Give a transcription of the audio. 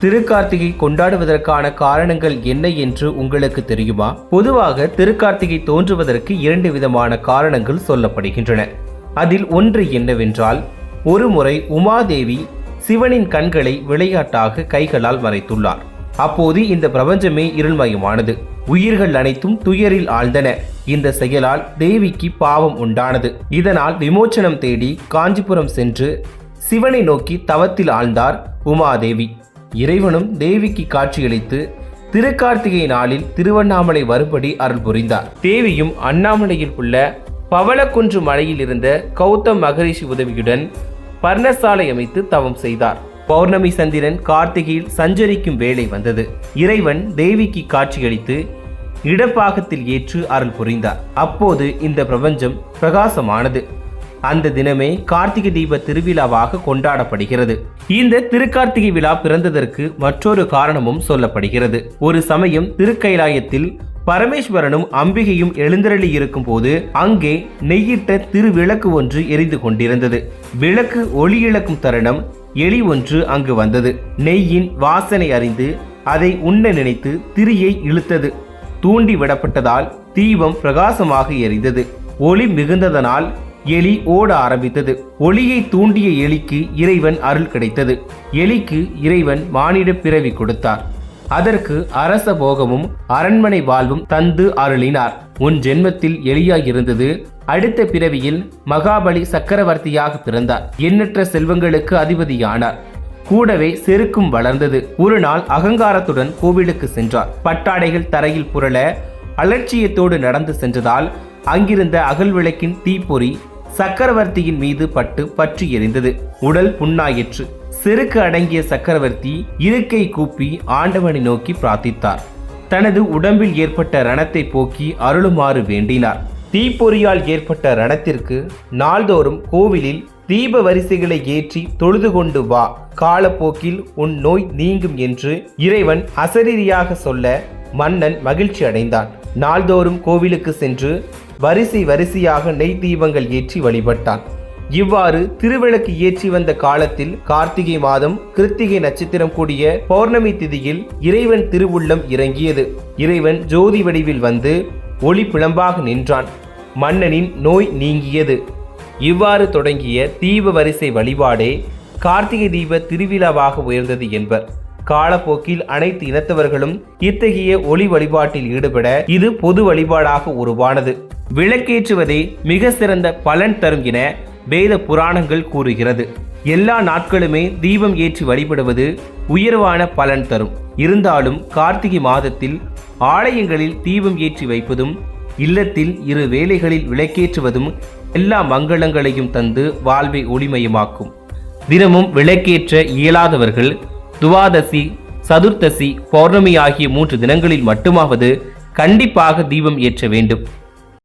திருக்கார்த்திகை கொண்டாடுவதற்கான காரணங்கள் என்ன என்று உங்களுக்கு தெரியுமா? பொதுவாக திருக்கார்த்திகை தோன்றுவதற்கு 2 விதமான காரணங்கள் சொல்லப்படுகின்றன. அதில் ஒன்று என்னவென்றால், ஒருமுறை உமாதேவி சிவனின் கண்களை விளையாட்டாக கைகளால் மறைத்துள்ளார். அப்போது இந்த பிரபஞ்சமே இருள்மயமானது. உயிர்கள் அனைத்தும் துயரில் ஆழ்ந்தன. இந்த செயலால் தேவிக்கு பாவம் உண்டானது. இதனால் விமோச்சனம் தேடி காஞ்சிபுரம் சென்று சிவனை நோக்கி தவத்தில் ஆழ்ந்தார் உமாதேவி. இறைவனும் தேவிக்கு காட்சியளித்து திருக்கார்த்திகை நாளில் திருவண்ணாமலை வரும்படி அருள் புரிந்தார். தேவியும் அண்ணாமலையில் உள்ள பவளக்குன்று மலையில் இருந்த கௌதம் மகரிஷி உதவியுடன் பர்ணசாலை அமைத்து தவம் செய்தார். பௌர்ணமி சந்திரன் கார்த்திகையில் சஞ்சரிக்கும் வேளை வந்தது. இறைவன் தேவிக்கு காட்சியளித்து இடப்பாகத்தில் ஏற்று அருள் புரிந்தார். அப்போது இந்த பிரபஞ்சம் பிரகாசமானது. அந்த தினமே கார்த்திகை தீப திருவிழாவாக கொண்டாடப்படுகிறது. இந்த திருக்கார்த்திகை விழா பிறந்ததற்கு மற்றொரு காரணமும் சொல்லப்படுகிறது. ஒரு சமயம் திருக்கைலாயத்தில் பரமேஸ்வரனும் அம்பிகையும் எழுந்தருளி இருக்கும் போது அங்கே நெய்யிட்ட திருவிளக்கு ஒன்று எரிந்து கொண்டிருந்தது. விளக்கு ஒளி இழக்கும் தருணம் எலி ஒன்று அங்கு வந்தது. நெய்யின் வாசனை அறிந்து அதை உண்ண நினைத்து திரியை இழுத்தது. தூண்டி விடப்பட்டதால் தீபம் பிரகாசமாக எரிந்தது. ஒளி மிகுந்ததனால் எலி ஓட ஆரம்பித்தது. ஒளியை தூண்டிய எலிக்கு இறைவன் அருள் கிடைத்தது. எலிக்கு இறைவன் மானிட பிறவி கொடுத்தார். அதற்கு அரச போகமும் அரண்மனை வாழ்வும் தந்து அருளினார். உன் ஜென்மத்தில் எலியாய் இருந்தது, அடுத்த பிறவியில் மகாபலி சக்கரவர்த்தியாக பிறந்தார். எண்ணற்ற செல்வங்களுக்கு அதிபதியானார். கூடவே செருக்கும் வளர்ந்தது. ஒரு நாள் அகங்காரத்துடன் கோவிலுக்கு சென்றார். பட்டாடைகள் தரையில் புரள அலட்சியத்தோடு நடந்து சென்றதால் அங்கிருந்த அகல் விளக்கின் தீப்பொறி சக்கரவர்த்தியின் மீது பட்டு பற்றி எரிந்தது. உடல் புண்ணாயிற்று. செருக்கு அடங்கிய சக்கரவர்த்தி இருக்கை கூப்பி ஆண்டவனை நோக்கி பிரார்த்தித்தார். தனது உடம்பில் ஏற்பட்ட ரணத்தை போக்கி அருளுமாறு வேண்டினார். தீப்பொறியால் ஏற்பட்ட ரணத்திற்கு நாள்தோறும் கோவிலில் தீப வரிசைகளை ஏற்றி தொழுது கொண்டு வா, காலப்போக்கில் உன் நோய் நீங்கும் என்று இறைவன் அசரீரியாக சொல்ல மன்னன் மகிழ்ச்சி அடைந்தான். நாள்தோறும் கோவிலுக்கு சென்று வரிசையாக நெய் தீபங்கள் ஏற்றி வழிபட்டான். இவ்வாறு திருவிளக்கு ஏற்றி வந்த காலத்தில் கார்த்திகை மாதம் கிருத்திகை நட்சத்திரம் கூடிய பௌர்ணமி திதியில் இறைவன் திருவுள்ளம் இறங்கியது. இறைவன் ஜோதி வடிவில் வந்து ஒளி பிளம்பாக நின்றான். மன்னனின் நோய் நீங்கியது. இவ்வாறு தொடங்கிய தீப வரிசை வழிபாடே கார்த்திகை தீப திருவிழாவாக உயர்ந்தது என்பர். காலப்போக்கில் அனைத்து இனத்தவர்களும் இத்தகைய ஒளி வழிபாட்டில் ஈடுபட இது பொது வழிபாடாக உருவானது. விளக்கேற்றுவதே மிக சிறந்த பலன் தரும் என வேத புராணங்கள் கூறுகிறது. எல்லா நாட்களுமே தீபம் ஏற்றி வழிபடுவது உயர்வான பலன் தரும். இருந்தாலும் கார்த்திகை மாதத்தில் ஆலயங்களில் தீபம் ஏற்றி வைப்பதும் இல்லத்தில் 2 வேளைகளில் விளக்கேற்றுவதும் எல்லா மங்களங்களையும் தந்து வாழ்வை ஒளிமயமாக்கும். தினமும் விளக்கேற்ற இயலாதவர்கள் துவாதசி, சதுர்த்தசி, பௌர்ணமி ஆகிய 3 தினங்களில் மட்டுமாவது கண்டிப்பாக தீபம் ஏற்ற வேண்டும்.